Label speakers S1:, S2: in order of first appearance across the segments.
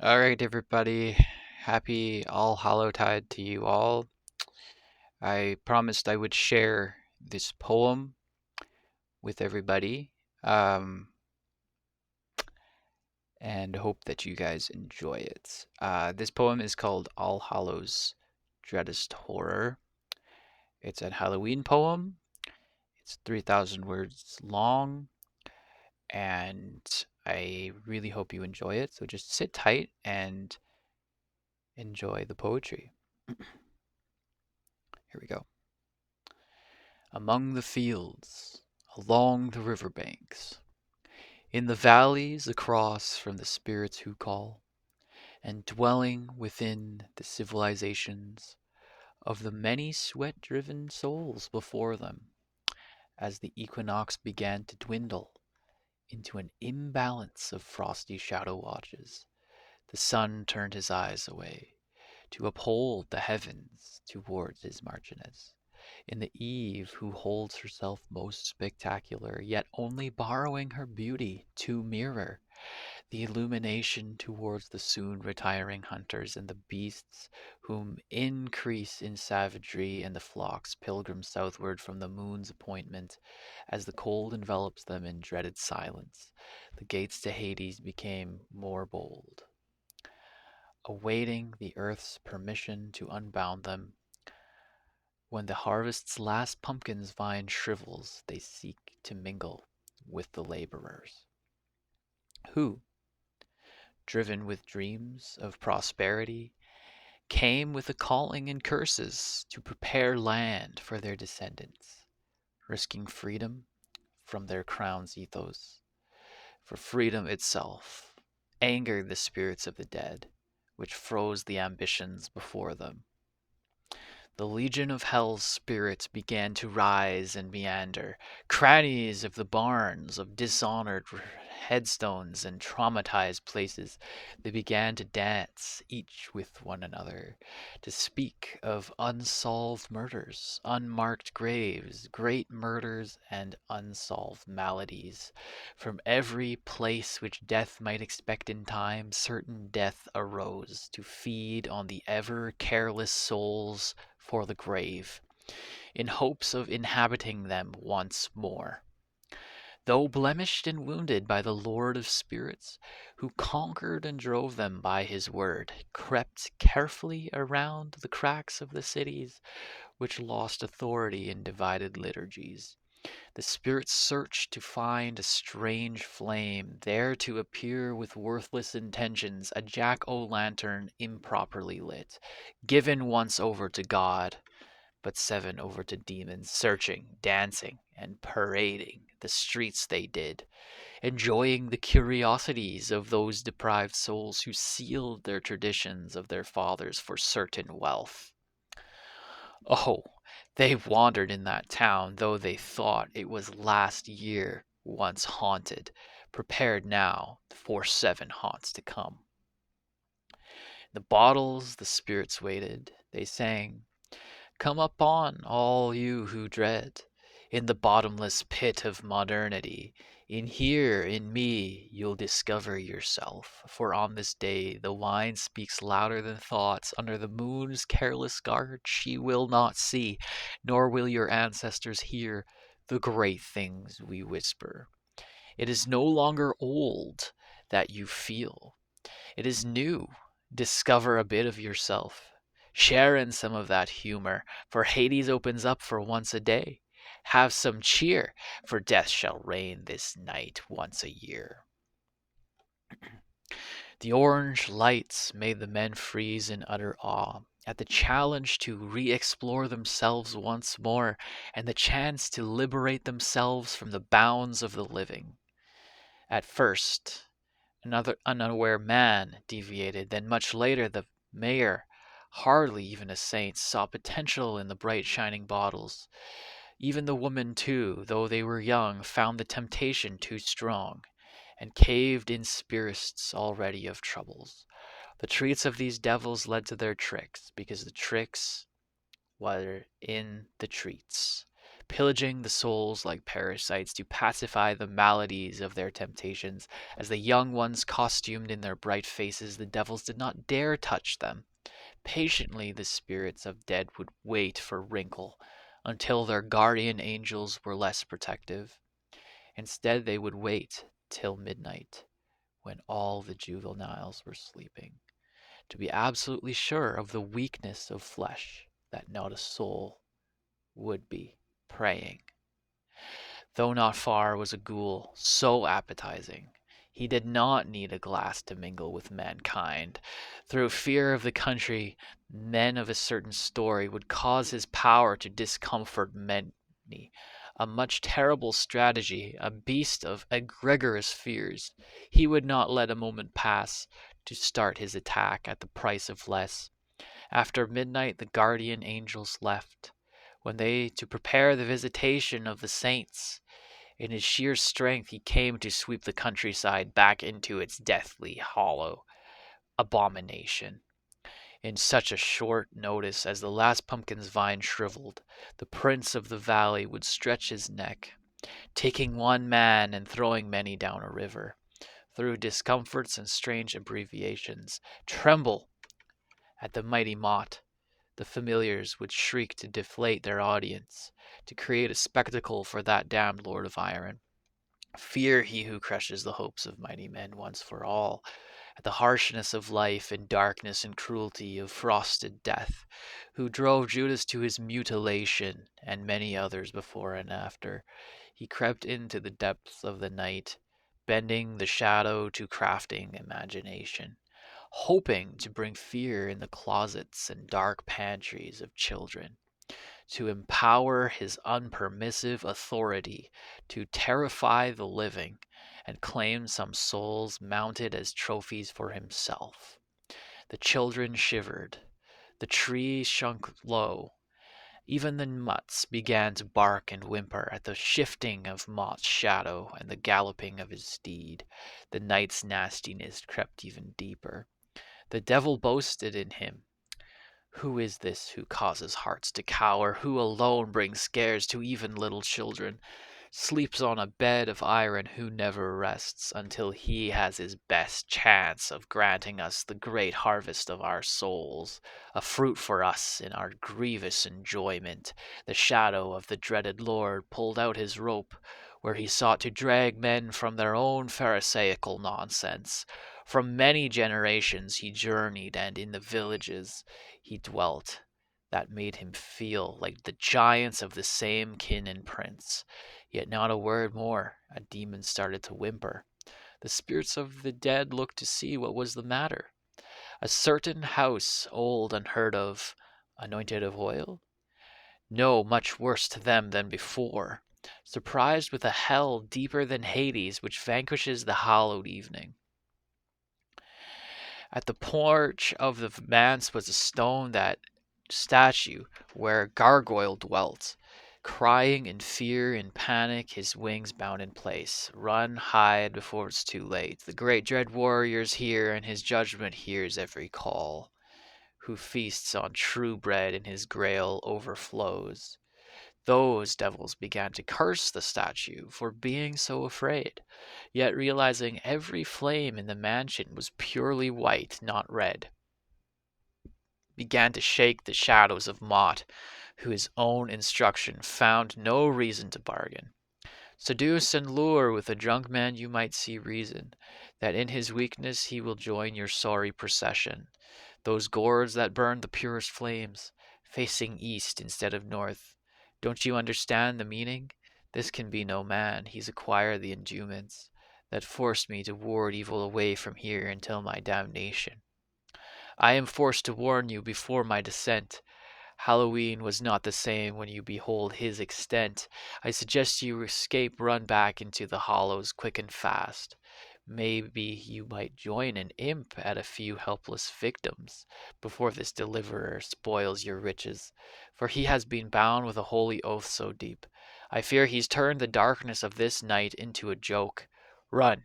S1: All right, everybody. Happy All Hallowtide to you all. I promised I would share this poem with everybody, um, and hope that you guys enjoy it. This poem is called All Hallows' Dreadest Horror. It's a Halloween poem. It's 3,000 words long, and I really hope you enjoy it. So just sit tight and enjoy the poetry. Here we go. Among the fields, along the river banks, in the valleys across from the spirits who call, and dwelling within the civilizations of the many sweat-driven souls before them, as the equinox began to dwindle into an imbalance of frosty shadow watches, the sun turned his eyes away to uphold the heavens towards his Marchioness. In the Eve who holds herself most spectacular, yet only borrowing her beauty to mirror the illumination towards the soon retiring hunters and the beasts whom increase in savagery and the flocks pilgrim southward from the moon's appointment as the cold envelops them in dreaded silence. The gates to Hades became more bold, awaiting the earth's permission to unbound them. When the harvest's last pumpkin's vine shrivels, they seek to mingle with the laborers, who, driven with dreams of prosperity, came with a calling and curses to prepare land for their descendants, risking freedom from their crown's ethos. For freedom itself angered the spirits of the dead, which froze the ambitions before them. The legion of hell's spirits began to rise and meander, crannies of the barns of dishonored headstones and traumatized places. They began to dance, each with one another, to speak of unsolved murders, unmarked graves, great murders, and unsolved maladies. From every place which death might expect in time, certain death arose to feed on the ever careless souls for the grave, in hopes of inhabiting them once more. Though blemished and wounded by the Lord of Spirits, who conquered and drove them by his word, crept carefully around the cracks of the cities which lost authority in divided liturgies. The spirits searched to find a strange flame, there to appear with worthless intentions, a jack-o'-lantern improperly lit, given once over to God, but seven over to demons, searching, dancing, and parading the streets they did, enjoying the curiosities of those deprived souls who sealed their traditions of their fathers for certain wealth. Oh, they wandered in that town, though they thought it was last year once haunted, prepared now for 7 haunts to come. The bottles the spirits waited, they sang, "Come upon, all you who dread, in the bottomless pit of modernity. In here, in me, you'll discover yourself. For on this day the wine speaks louder than thoughts. Under the moon's careless guard she will not see, nor will your ancestors hear the great things we whisper. It is no longer old that you feel. It is new. Discover a bit of yourself. Share in some of that humor, for Hades opens up for once a day. Have some cheer, for death shall reign this night once a year." The orange lights made the men freeze in utter awe at the challenge to re explore themselves once more, and the chance to liberate themselves from the bounds of the living. At first, another unaware man deviated, then much later the mayor, hardly even a saint, saw potential in the bright shining bottles. Even the women, too, though they were young, found the temptation too strong, and caved in spirits already of troubles. The treats of these devils led to their tricks, because the tricks were in the treats. pillaging the souls like parasites to pacify the maladies of their temptations. As the young ones costumed in their bright faces, the devils did not dare touch them. Patiently the spirits of dead would wait for wrinkle until their guardian angels were less protective. Instead, they would wait till midnight, when all the juveniles were sleeping, to be absolutely sure of the weakness of flesh, that not a soul would be praying. Though not far was a ghoul so appetizing, he did not need a glass to mingle with mankind. Through fear of the country, men of a certain story would cause his power to discomfort many. A much terrible strategy, a beast of egregious fears. He would not let a moment pass to start his attack at the price of less. After midnight the guardian angels left, when they to prepare the visitation of the saints. In his sheer strength he came to sweep the countryside back into its deathly hollow abomination. In such a short notice as the last pumpkin's vine shriveled, the prince of the valley would stretch his neck, taking one man and throwing many down a river, through discomforts and strange abbreviations, tremble at the mighty mott. The familiars would shriek to deflate their audience, to create a spectacle for that damned lord of iron. Fear he who crushes the hopes of mighty men once for all, at the harshness of life and darkness and cruelty of frosted death, who drove Judas to his mutilation, and many others before and after. He crept into the depths of the night, bending the shadow to crafting imagination, hoping to bring fear in the closets and dark pantries of children, to empower his unpermissive authority to terrify the living and claim some souls mounted as trophies for himself. The children shivered. The tree sunk low. Even the mutts began to bark and whimper at the shifting of Mott's shadow and the galloping of his steed. The night's nastiness crept even deeper. The devil boasted in him. Who is this who causes hearts to cower? Who alone brings scares to even little children? Sleeps on a bed of iron, who never rests until he has his best chance of granting us the great harvest of our souls, a fruit for us in our grievous enjoyment. The shadow of the dreaded Lord pulled out his rope, where he sought to drag men from their own pharisaical nonsense. From many generations he journeyed, and in the villages he dwelt, that made him feel like the giants of the same kin and prince. Yet not a word more. A demon started to whimper. The spirits of the dead looked to see what was the matter. A certain house, old unheard of, anointed of oil? No, much worse to them than before. Surprised with a hell deeper than Hades, which vanquishes the hallowed evening. At the porch of the manse was a stone that statue where a gargoyle dwelt. Crying in fear and panic, his wings bound in place. Run, hide before it's too late. The great dread warrior's here, and his judgment hears every call. Who feasts on true bread and his grail overflows. Those devils began to curse the statue for being so afraid, yet realizing every flame in the mansion was purely white, not red. Began to shake the shadows of Mott, who his own instruction found no reason to bargain. Seduce and lure with a drunk man you might see reason, that in his weakness he will join your sorry procession. Those gourds that burn the purest flames, facing east instead of north. Don't you understand the meaning? This can be no man, he's acquired the endowments that forced me to ward evil away from here until my damnation. I am forced to warn you before my descent. Halloween was not the same when you behold his extent. I suggest you escape, run back into the hollows quick and fast. Maybe you might join an imp at a few helpless victims before this deliverer spoils your riches, for he has been bound with a holy oath so deep. I fear he's turned the darkness of this night into a joke. Run,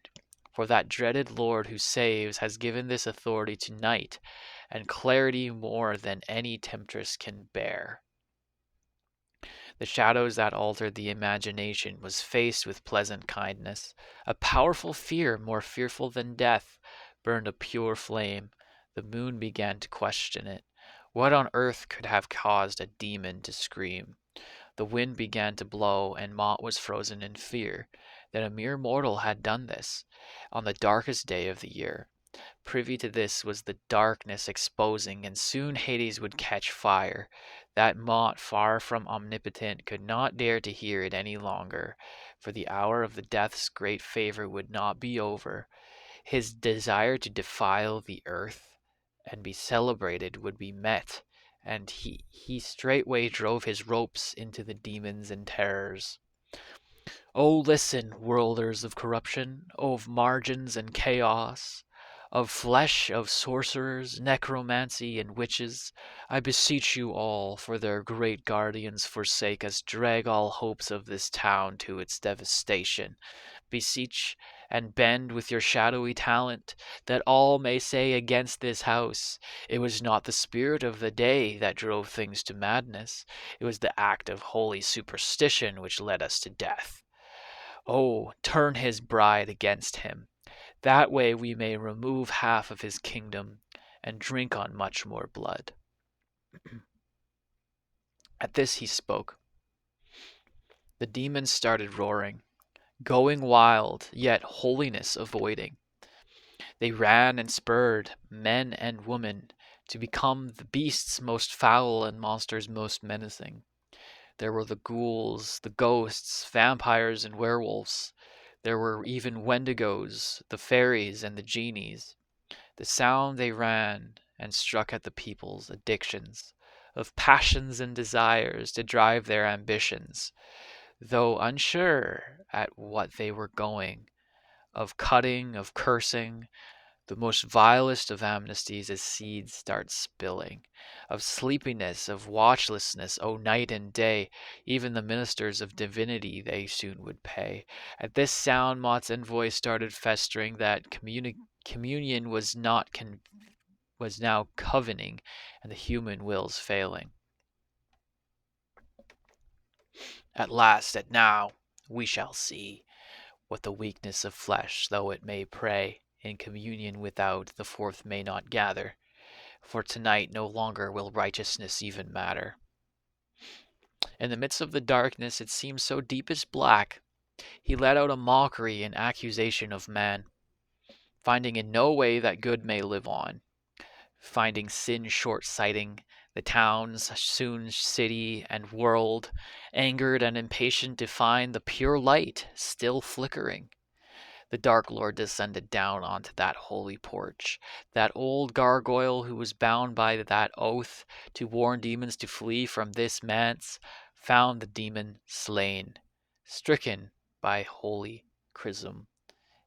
S1: for that dreaded Lord who saves has given this authority to night, and clarity more than any temptress can bear. The shadows that altered the imagination was faced with pleasant kindness. A powerful fear, more fearful than death, burned a pure flame. The moon began to question it. What on earth could have caused a demon to scream? The wind began to blow, and Mott was frozen in fear that a mere mortal had done this, on the darkest day of the year. Privy to this was the darkness exposing, and soon Hades would catch fire. That Mott, far from omnipotent, could not dare to hear it any longer, for the hour of the death's great favor would not be over. His desire to defile the earth and be celebrated would be met, and he straightway drove his ropes into the demons and terrors. Oh, listen, worlders of corruption, of margins and chaos, of flesh, of sorcerers, necromancy, and witches. I beseech you all, for their great guardians forsake us, drag all hopes of this town to its devastation. Beseech and bend with your shadowy talent, that all may say against this house, it was not the spirit of the day that drove things to madness, it was the act of holy superstition which led us to death. Oh, turn his bride against him. That way we may remove half of his kingdom and drink on much more blood. At this he spoke. The demons started roaring, going wild, yet holiness avoiding. They ran and spurred, men and women, to become the beasts most foul and monsters most menacing. There were the ghouls, the ghosts, vampires, and werewolves. There were even wendigos, the fairies, and the genies. The sound they ran and struck at the people's addictions, of passions and desires to drive their ambitions, though unsure at what they were going, of cutting, of cursing, the most vilest of amnesties as seeds start spilling, of sleepiness, of watchlessness, O night and day, even the ministers of divinity they soon would pay. At this sound Mott's envoy started festering that communion was now covening, and the human wills failing. At last, at now, we shall see what the weakness of flesh, though it may pray, in communion without, the fourth may not gather. For tonight no longer will righteousness even matter. In the midst of the darkness it seemed so deep as black, he let out a mockery and accusation of man, finding in no way that good may live on, finding sin short-sighting, the towns, soon city and world, angered and impatient to find the pure light still flickering. The Dark Lord descended down onto that holy porch. That old gargoyle who was bound by that oath to warn demons to flee from this manse found the demon slain, stricken by holy chrism.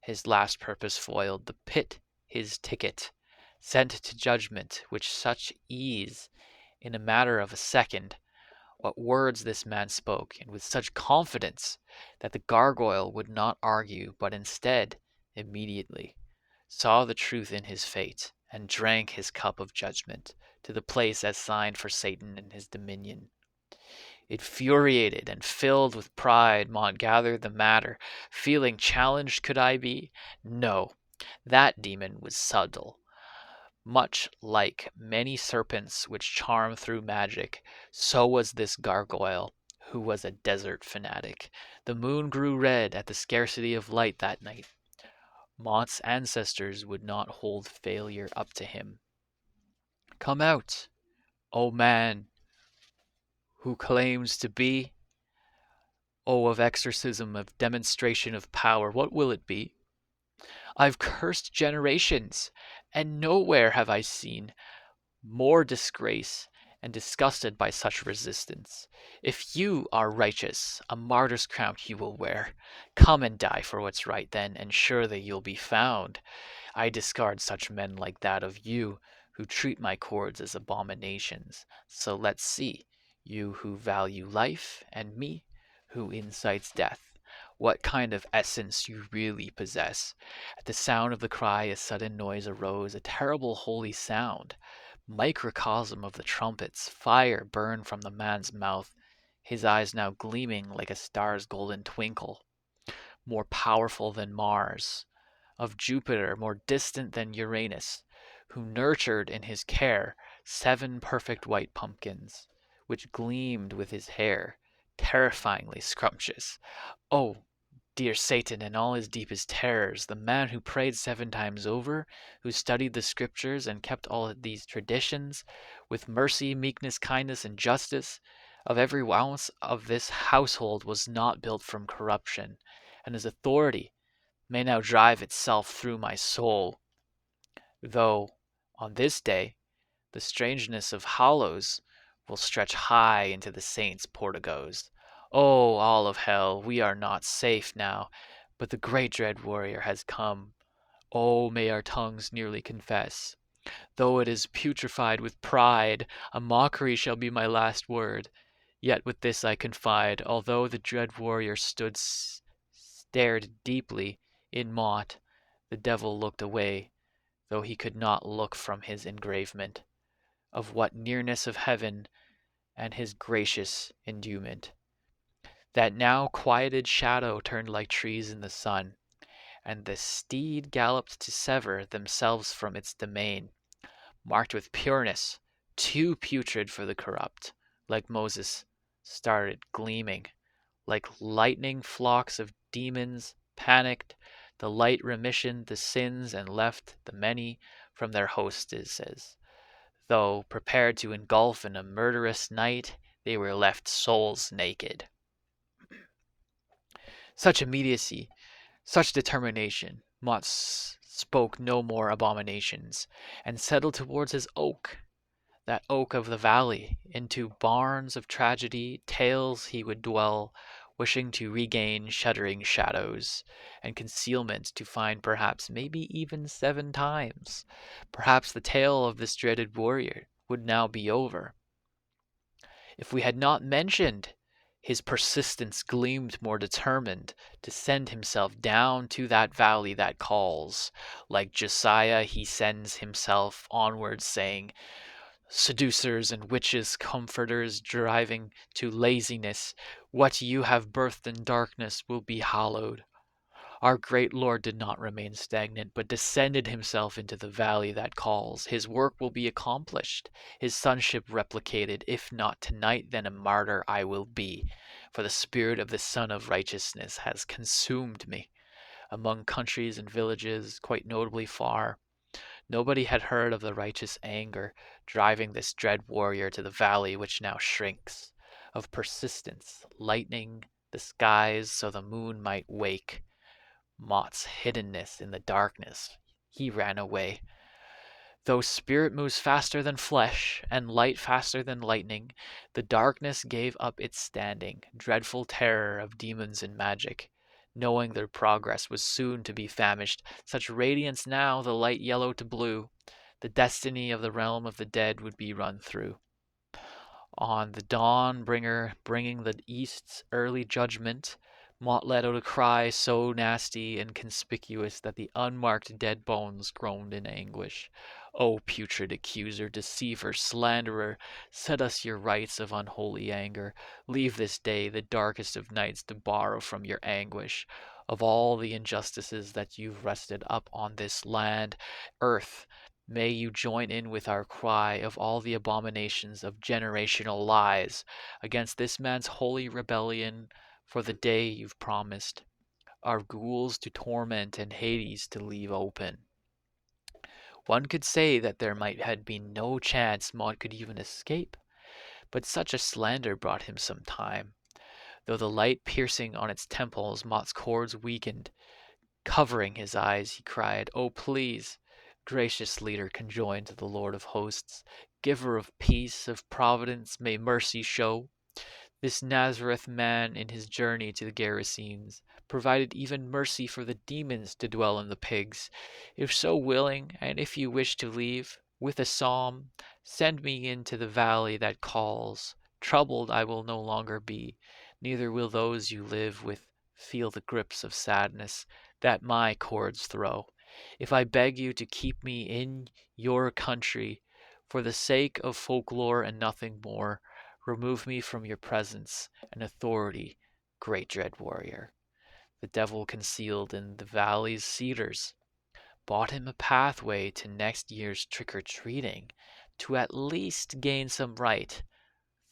S1: His last purpose foiled, the pit his ticket, sent to judgment with such ease in a matter of a second. What words this man spoke, and with such confidence that the gargoyle would not argue, but instead, immediately, saw the truth in his fate, and drank his cup of judgment to the place assigned for Satan and his dominion. Infuriated and filled with pride, Mont gathered the matter, feeling challenged could I be? No, that demon was subtle. Much like many serpents which charm through magic, so was this gargoyle, who was a desert fanatic. The moon grew red at the scarcity of light that night. Mott's ancestors would not hold failure up to him. Come out, O man who claims to be, O of exorcism, of demonstration of power, what will it be? I've cursed generations, and nowhere have I seen more disgrace, and disgusted by such resistance. If you are righteous, a martyr's crown you will wear. Come and die for what's right then, and surely you'll be found. I discard such men like that of you, who treat my cords as abominations. So let's see, you who value life, and me, who incites death, what kind of essence you really possess. At the sound of the cry a sudden noise arose, a terrible holy sound. Microcosm of the trumpets, fire burned from the man's mouth. his eyes now gleaming like a star's golden twinkle, more powerful than Mars, of Jupiter more distant than Uranus, who nurtured in his care 7 perfect white pumpkins, which gleamed with his hair, terrifyingly scrumptious. Oh, dear Satan and all his deepest terrors, the man who prayed 7 times over, who studied the Scriptures and kept all these traditions, with mercy, meekness, kindness, and justice, of every ounce of this household was not built from corruption, and his authority may now drive itself through my soul, though on this day the strangeness of Hallow'S will stretch high into the saints' porticos. Oh, all of hell, we are not safe now, but the great dread warrior has come. Oh, may our tongues nearly confess. Though it is putrefied with pride, a mockery shall be my last word. Yet with this I confide, although the dread warrior stared deeply in Mott, the devil looked away, though he could not look from his engravement of what nearness of heaven and his gracious endowment. That now quieted shadow turned like trees in the sun, and the steed galloped to sever themselves from its domain, marked with pureness, too putrid for the corrupt, like Moses, started gleaming, like lightning flocks of demons, panicked, the light remission the sins and left the many from their hostesses. Though prepared to engulf in a murderous night, they were left souls naked. Such immediacy, such determination, Mott spoke no more abominations, and settled towards his oak, that oak of the valley, into barns of tragedy, tales he would dwell, wishing to regain shuddering shadows, and concealment to find perhaps maybe even 7 times. Perhaps the tale of this dreaded warrior would now be over, if we had not mentioned his persistence gleamed more determined to send himself down to that valley that calls. Like Josiah, he sends himself onward, saying, seducers and witches, comforters, driving to laziness, what you have birthed in darkness will be hallowed. Our great Lord did not remain stagnant, but descended himself into the valley that calls. His work will be accomplished, his sonship replicated. If not tonight, then a martyr I will be, for the spirit of the Son of Righteousness has consumed me. Among countries and villages, quite notably far, nobody had heard of the righteous anger driving this dread warrior to the valley which now shrinks, of persistence, lightening the skies so the moon might wake. Mott's hiddenness in the darkness, he ran away. Though spirit moves faster than flesh, and light faster than lightning, the darkness gave up its standing, dreadful terror of demons and magic, knowing their progress was soon to be famished. Such radiance now, the light yellow to blue, the destiny of the realm of the dead would be run through. On the dawn bringer bringing the East's early judgment, Mott let out a cry so nasty and conspicuous that the unmarked dead bones groaned in anguish. O putrid accuser, deceiver, slanderer, set us your rites of unholy anger. Leave this day, the darkest of nights, to borrow from your anguish. Of all the injustices that you've rested up on this land, earth, may you join in with our cry of all the abominations of generational lies against this man's holy rebellion for the day you've promised, our ghouls to torment and Hades to leave open. One could say that there might have been no chance Maud could even escape, but such a slander brought him some time. Though the light piercing on its temples, Mott's cords weakened. Covering his eyes, he cried, "Oh, please, gracious leader conjoined to the Lord of hosts, giver of peace, of providence, may mercy show. This Nazareth man in his journey to the Gerasenes provided even mercy for the demons to dwell in the pigs. If so willing, and if you wish to leave, with a psalm, send me into the valley that calls. Troubled I will no longer be, neither will those you live with feel the grips of sadness that my cords throw. If I beg you to keep me in your country, for the sake of folklore and nothing more, Remove me from your presence and authority, great dread warrior. The devil concealed in the valley's cedars bought him a pathway to next year's trick-or-treating to at least gain some right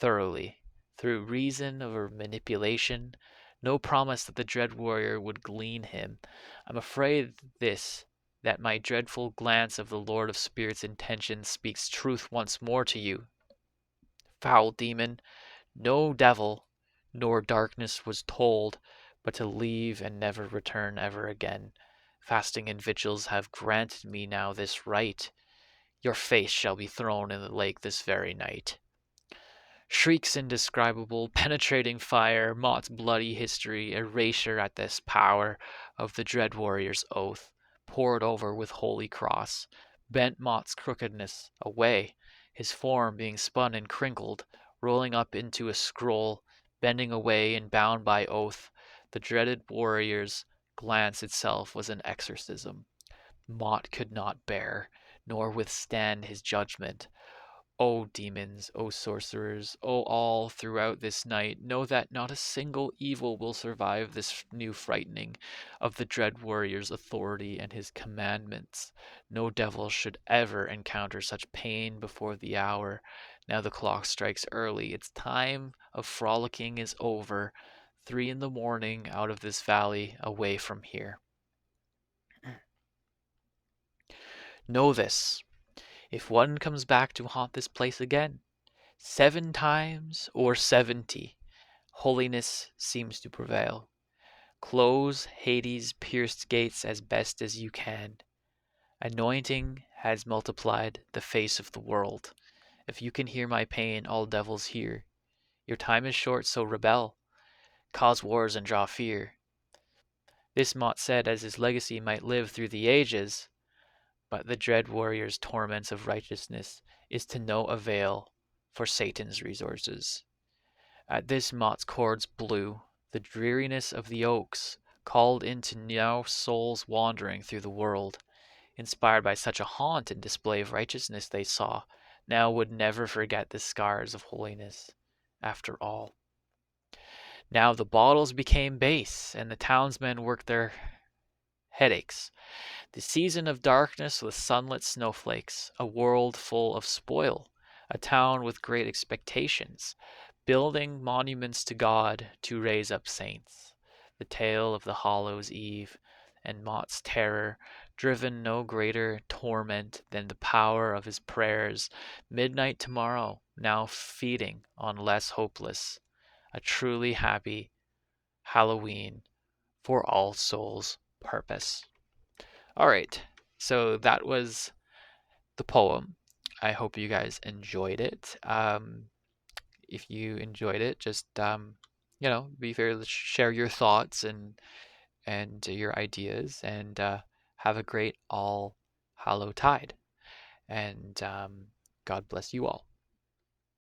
S1: thoroughly through reason or manipulation. No promise that the dread warrior would glean him. I'm afraid this that my dreadful glance of the Lord of Spirits' intention speaks truth once more to you. Foul demon, no devil nor darkness was told, but to leave and never return ever again. Fasting and vigils have granted me now this right. Your face shall be thrown in the lake this very night. Shrieks indescribable, penetrating fire, Mott's bloody history, erasure at this power of the dread warrior's oath, poured over with holy cross, bent Mott's crookedness away, his form being spun and crinkled, rolling up into a scroll, bending away and bound by oath. The dreaded warrior's glance itself was an exorcism. Mott could not bear, nor withstand his judgment. O demons, O sorcerers, O all throughout this night, know that not a single evil will survive this new frightening of the dread warrior's authority and his commandments. No devil should ever encounter such pain before the hour. Now the clock strikes early. Its time of frolicking is over. 3 in the morning, out of this valley, away from here. Know this. If one comes back to haunt this place again, 7 times or 70, holiness seems to prevail. Close Hades' pierced gates as best as you can. Anointing has multiplied the face of the world. If you can hear my pain, all devils hear. Your time is short, so rebel. Cause wars and draw fear. This Mott said as his legacy might live through the ages, but the dread warrior's torments of righteousness is to no avail for Satan's resources. At this Mott's chords blew, the dreariness of the oaks called into now souls wandering through the world, inspired by such a haunt and display of righteousness they saw, now would never forget the scars of holiness after all. Now the bottles became base, and the townsmen worked their headaches. The season of darkness with sunlit snowflakes, a world full of spoil, a town with great expectations, building monuments to God to raise up saints. The tale of the Hallow'S Eve and Mott's terror, driven no greater torment than the power of his prayers. Midnight tomorrow, now feeding on less hopeless. A truly happy Halloween for All Souls' purpose. All right, so that was the poem. I hope you guys enjoyed it. If you enjoyed it, just be fair to share your thoughts and your ideas, and have a great All Hallow Tide. And God bless you all.